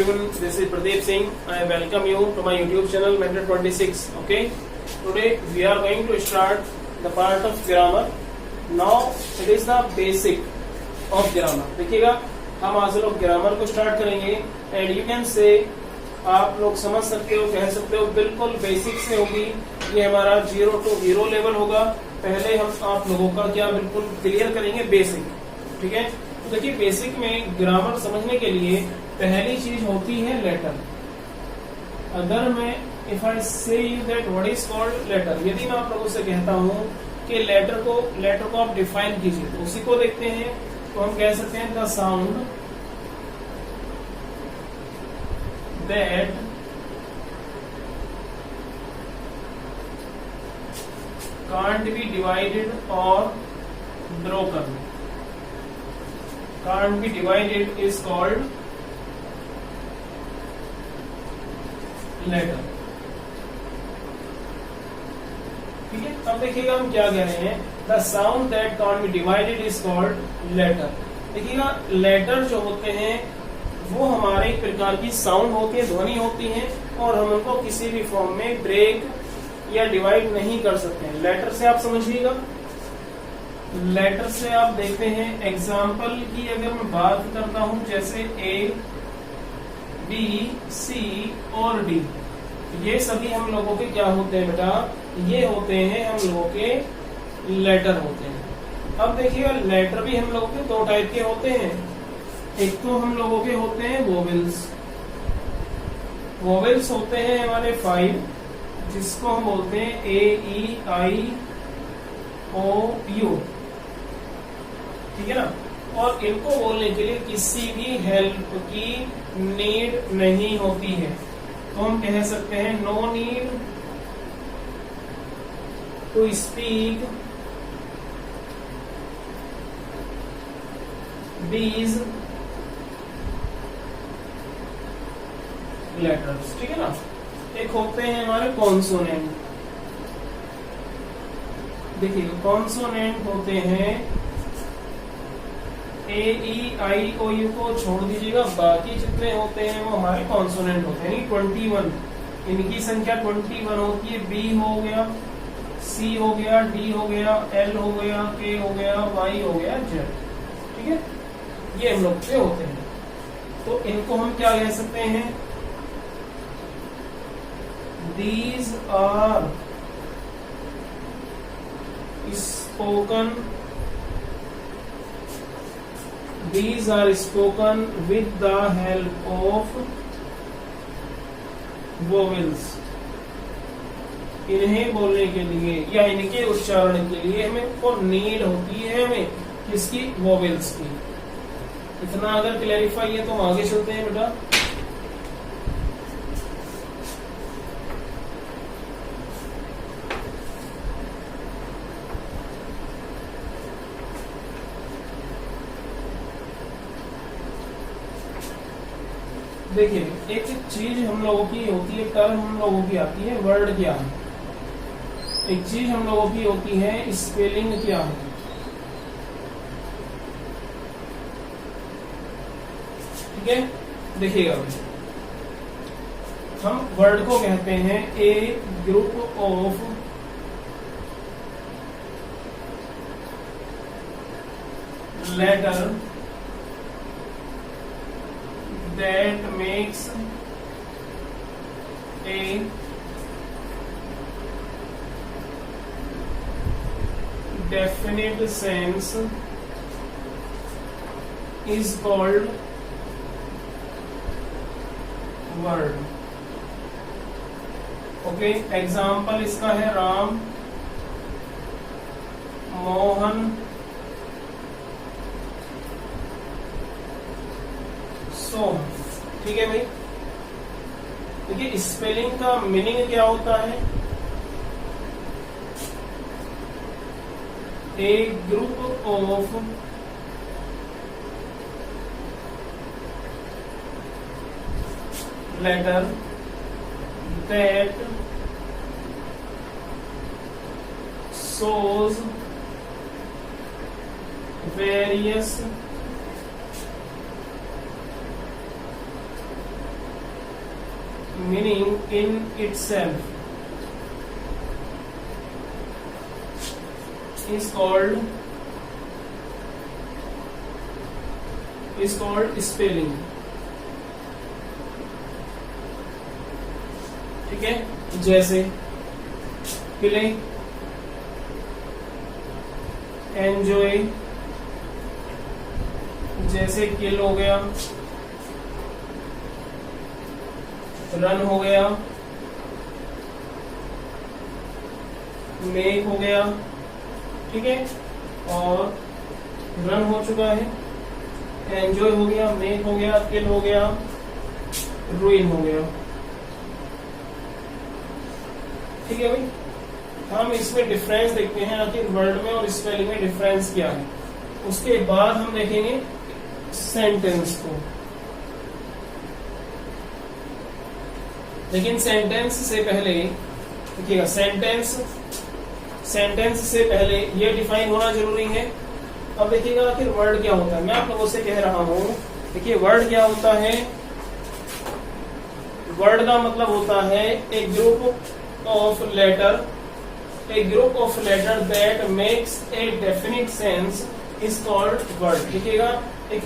everyone, this is Pradeep Singh. I welcome you to my YouTube channel Mentor 26. Okay, today we are going to start the part of grammar. Now it is the basic of grammar. देखिएगा हम आज लोग grammar को start करेंगे and you can say आप लोग समझ सकते हो, कह सकते हो बिल्कुल बेसिक से होगी। ये हमारा 0 to हीरो लेवल होगा। पहले हम आप लोगों का क्या बिल्कुल क्लियर करेंगे बेसिक, ठीक है। तो देखिए बेसिक में ग्रामर समझने के लिए पहली चीज होती है लेटर। अगर मैं if I say that what is called letter, यदि मैं आप लोगों से कहता हूं कि लेटर को आप डिफाइन कीजिए, तो उसी को देखते हैं। तो हम कह सकते हैं the sound that can't be divided और broken, can't be divided is called letter। ठीक है, अब देखिएगा हम क्या कह रहे हैं। The sound that can't be divided is called letter। देखिएगा लेटर जो होते हैं वो हमारे एक प्रकार की साउंड होती है, ध्वनि होती है, और हम उनको किसी भी फॉर्म में ब्रेक या डिवाइड नहीं कर सकते हैं। लेटर से आप समझिएगा, लेटर से आप देखते हैं एग्जाम्पल की अगर मैं बात करता हूं, जैसे ए, बी, सी और डी, ये सभी हम लोगों के क्या होते हैं बेटा, ये होते हैं हम लोगों के लेटर होते हैं। अब देखिएगा लेटर भी हम लोगों के दो टाइप के होते हैं। एक तो हम लोगों के होते हैं वोवेल्स। वोवेल्स होते हैं हमारे 5, जिसको हम बोलते हैं ए, ई, आई, ओ, यू, ठीक है ना। और इनको बोलने के लिए किसी भी हेल्प की नीड नहीं होती है, तो हम कह सकते हैं no need to speak these letters, ठीक है ना। एक होते हैं हमारे कॉन्सोनेंट। देखिए कॉन्सोनेंट होते हैं ए, ई, आई, ओ, यू को छोड़ दीजिएगा, बाकी जितने होते हैं वो हमारे कॉन्सोनेंट होते हैं। 21 इनकी संख्या 21 होती है। बी हो गया, सी हो गया, डी हो गया, एल हो गया, के हो गया, वाई हो गया, जेड, ठीक है। ये हम लोग के होते हैं। तो इनको हम क्या कह सकते हैं, these are spoken, these are spoken with the help of vowels। इन्हें बोलने के लिए या इनके उच्चारण के लिए हमें को नीड होती है, हमें किसकी, वोवेल्स की। इतना अगर क्लैरिफाई है तो हम आगे चलते हैं बेटा। देखिए एक चीज हम लोगों की होती है, टर्म हम लोगों की आती है, वर्ड क्या है। एक चीज हम लोगों की होती है स्पेलिंग क्या है, ठीक है। देखिएगा हम वर्ड को कहते हैं a group of letter that makes a definite sense is called word। Okay, example इसका है राम, मोहन, ठीक है भाई। देखिए स्पेलिंग का मीनिंग क्या होता है, a group of letter that shows various meaning in itself is called spelling. ठीक है, जैसे प्ले, एंजॉय, जैसे किल हो गया, रन हो गया, मेक हो गया, ठीक है, और रन हो चुका है, एंजॉय हो गया, मेक हो गया, किल हो गया, रूइन हो गया। ठीक है भाई, हम इसमें डिफरेंस देखते हैं आखिर वर्ड में और स्पेलिंग में डिफरेंस क्या है। उसके बाद हम देखेंगे सेंटेंस को। लेकिन सेंटेंस से पहले देखिएगा, सेंटेंस से पहले ये डिफाइन होना जरूरी है। अब देखिएगा आखिर वर्ड क्या होता है। मैं आप लोगों से कह रहा हूं, देखिए वर्ड क्या होता है। वर्ड का मतलब होता है एक group of letter that makes a definite sense is called word. देखिएगा, एक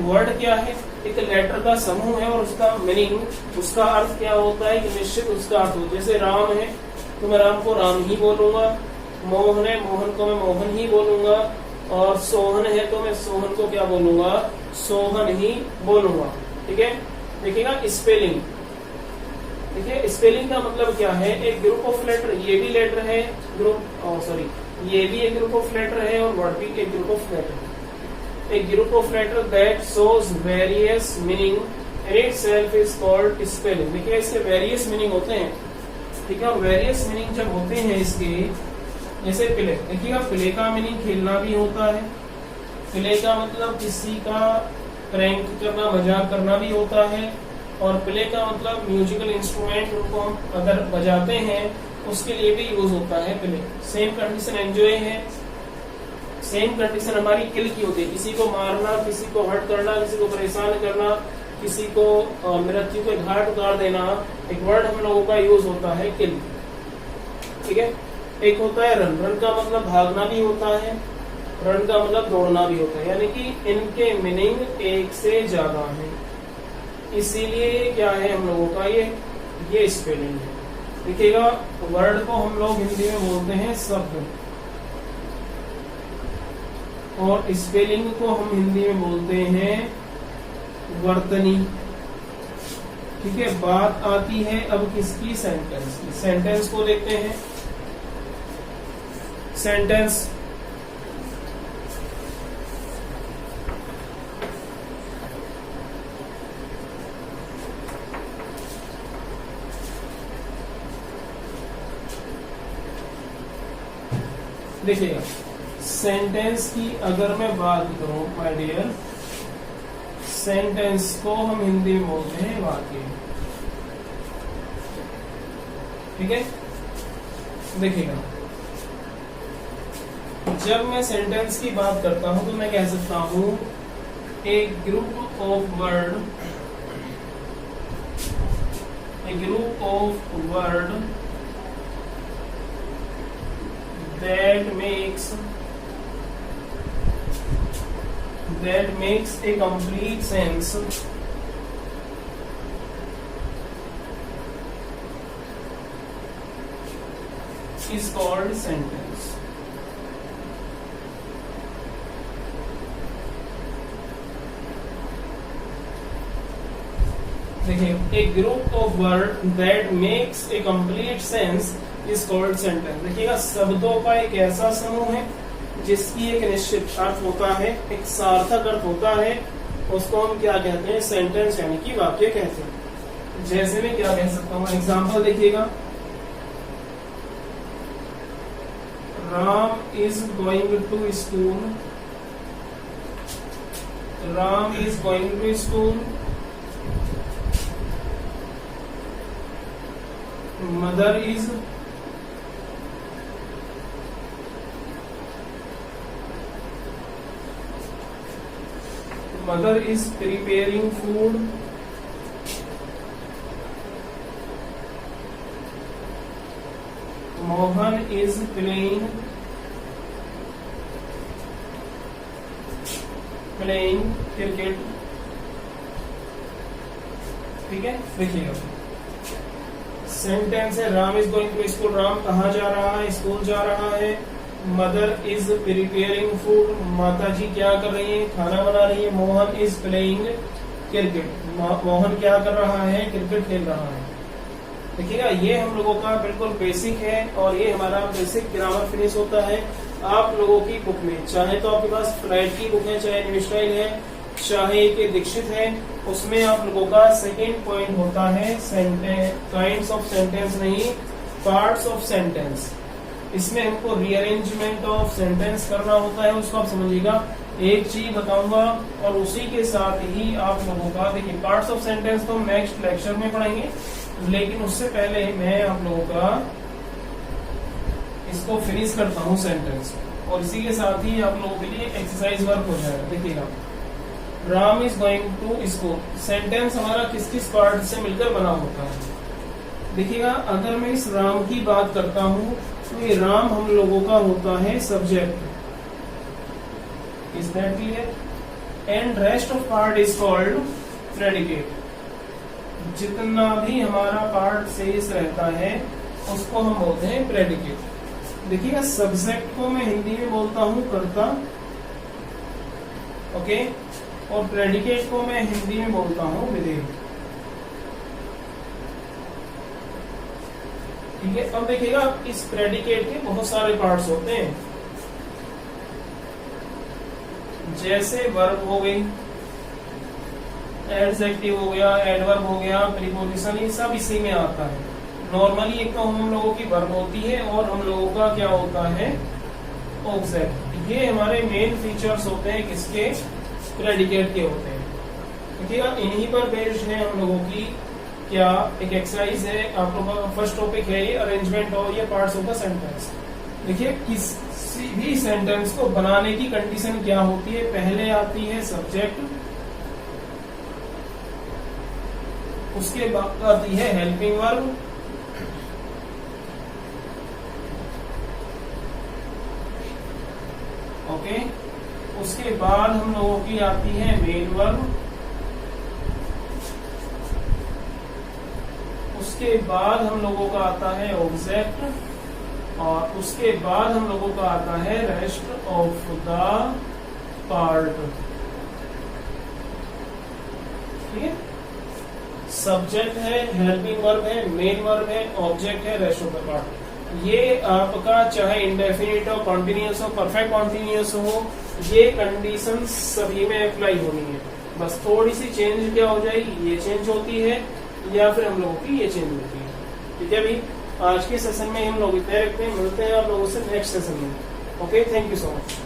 वर्ड क्या है, एक लेटर का समूह है और उसका मीनिंग, उसका अर्थ क्या होता है कि निश्चित उसका अर्थ हो। जैसे राम है तो मैं राम को राम ही बोलूंगा, मोहन है मोहन को मैं मोहन ही बोलूंगा, और सोहन है तो मैं सोहन को क्या बोलूंगा, सोहन ही बोलूंगा। ठीक है, देखिएगा स्पेलिंग। देखिए स्पेलिंग का मतलब क्या है, एक ग्रुप ऑफ लेटर, ये भी लेटर है ये भी एक ग्रुप ऑफ लेटर है और वर्ड भी एक ग्रुप ऑफ लेटर है। एक group of letter that shows various meaning in itself is called spelling. देखिए इसके वेरियस मीनिंग होते हैं, ठीक है, और वेरियस मीनिंग जब होते हैं इसके, जैसे प्ले, देखिएगा प्ले का मीनिंग खेलना भी होता है। प्ले का मतलब किसी का प्रैंक करना, मजाक करना भी होता है। और प्ले का मतलब म्यूजिकल इंस्ट्रूमेंट उनको हम अगर बजाते हैं उसके लिए भी यूज होता है प्ले। सेम कंडीशन एंजॉय है, सेम कंडीशन हमारी किल की होती है, किसी को मारना, किसी को हर्ट करना, किसी को परेशान करना, किसी को मृत्यु के घाट उतार देना। एक वर्ड हम लोगों का यूज होता है किल। ठीक है, एक होता है रन। रन का मतलब भागना भी होता है, रन का मतलब दौड़ना भी होता है, यानी कि इनके मीनिंग एक से ज्यादा है। इसीलिए क्या है हम लोगों का ये स्पेलिंग है। देखिएगा वर्ड को हम लोग हिंदी में बोलते हैं शब्द, और स्पेलिंग को हम हिंदी में बोलते हैं वर्तनी। ठीक है, बात आती है अब किसकी, सेंटेंस की। सेंटेंस को देखते हैं। सेंटेंस देखिएगा, सेंटेंस की अगर मैं बात करूं माय डियर, सेंटेंस को हम हिंदी में बोलते हैं वाक्य। ठीक है, देखिएगा जब मैं सेंटेंस की बात करता हूं तो मैं कह सकता हूं a group of word that makes a complete sense is called sentence. देखिए, a group of word that makes a complete sense is called sentence. देखिएगा शब्दों का एक ऐसा समूह है जिसकी एक निश्चित अर्थ होता है, एक सार्थक अर्थ होता है, उसको हम क्या कहते हैं, सेंटेंस यानी कि वाक्य कहते हैं। जैसे मैं क्या कह सकता हूँ, एग्जाम्पल देखिएगा, Ram is going to school, Ram is going to school, mother is preparing food, Mohan is playing cricket. ठीक है, देखिएगा सेंटेंस है Ram is going to school, Ram कहाँ जा रहा है, स्कूल जा रहा है। मदर इज प्रिपेयरिंग फूड, माता जी क्या कर रही है, खाना बना रही है। Mohan is playing cricket, Mohan क्या कर रहा है, क्रिकेट खेल रहा है। देखिएगा ये हम लोगों का बिल्कुल बेसिक है और ये हमारा बेसिक ग्रामर फिनिश होता है। आप लोगों की बुक में चाहे तो आपके पास फ्लाइट की बुक है, चाहे न्यू स्टाइल है, चाहे कि दीक्षित है, उसमें आप लोगों का सेकेंड पॉइंट होता है काइंड्स ऑफ सेंटेंस, नहीं पार्ट्स ऑफ सेंटेंस। इसमें हमको रीअरेंजमेंट ऑफ सेंटेंस करना होता है, उसको आप समझिएगा। एक चीज बताऊंगा और उसी के साथ ही आप लोगों का देखिए पार्ट्स ऑफ सेंटेंस तो नेक्स्ट लेक्चर में पढ़ेंगे, लेकिन उससे पहले मैं आप लोगों का इसको फिनिश करता हूँ सेंटेंस, और इसी के साथ ही आप लोगों के लिए एक्सरसाइज वर्क हो जाएगा। देखिएगा Ram is going to school, sentence हमारा किस किस पार्ट से मिलकर बना होता है। देखिएगा अगर मैं इस राम की बात करता हूँ तो ये राम हम लोगों का होता है subject, is that clear, and rest of part is called predicate. जितना भी हमारा पार्ट शेष रहता है उसको हम बोलते हैं प्रेडिकेट। देखिएगा सब्जेक्ट को मैं हिंदी में बोलता हूँ कर्ता, ओके, और प्रेडिकेट को मैं हिंदी में बोलता हूँ विधेय। ठीक है, अब देखिएगा इस प्रेडिकेट के बहुत सारे पार्ट्स होते हैं, जैसे वर्ब हो गई, एडजेक्टिव हो गया, एडवर्ब हो गया, प्रीपोजिशन, ये सब इसी में आता है। नॉर्मली एक तो हम लोगों की वर्ब होती है और हम लोगों का क्या होता है ऑब्जेक्ट। ये हमारे मेन फीचर्स होते हैं किसके, प्रेडिकेट के होते हैं। देखिएगा इन्हीं पर बेस्ड है हम लोगों की क्या एक एक्सरसाइज है। आप लोगों का फर्स्ट टॉपिक है ये अरेंजमेंट और ये पार्ट्स ऑफ द सेंटेंस। देखिए किसी भी सेंटेंस को बनाने की कंडीशन क्या होती है, पहले आती है सब्जेक्ट, उसके बाद आती है हेल्पिंग वर्ब, ओके, उसके बाद हम लोगों की आती है मेन वर्ब, उसके बाद हम लोगों का आता है ऑब्जेक्ट, और उसके बाद हम लोगों का आता है रेस्ट ऑफ द पार्ट। ठीक है, सब्जेक्ट है, हेल्पिंग वर्ब है, मेन वर्ब है, ऑब्जेक्ट है, रेस्ट ऑफ द पार्ट। ये आपका चाहे इंडेफिनिट हो, कॉन्टिन्यूअस हो, परफेक्ट कॉन्टिन्यूअस हो, ये कंडीशन सभी में अप्लाई होनी है। बस थोड़ी सी चेंज क्या हो जाएगी, ये चेंज होती है या फिर हम लोगों की ये चेंज होती है। ठीक है भाई, आज के सेशन में हम लोग इतने रखते हैं, मिलते हैं आप लोगों से नेक्स्ट सेशन में। Okay, thank you so much.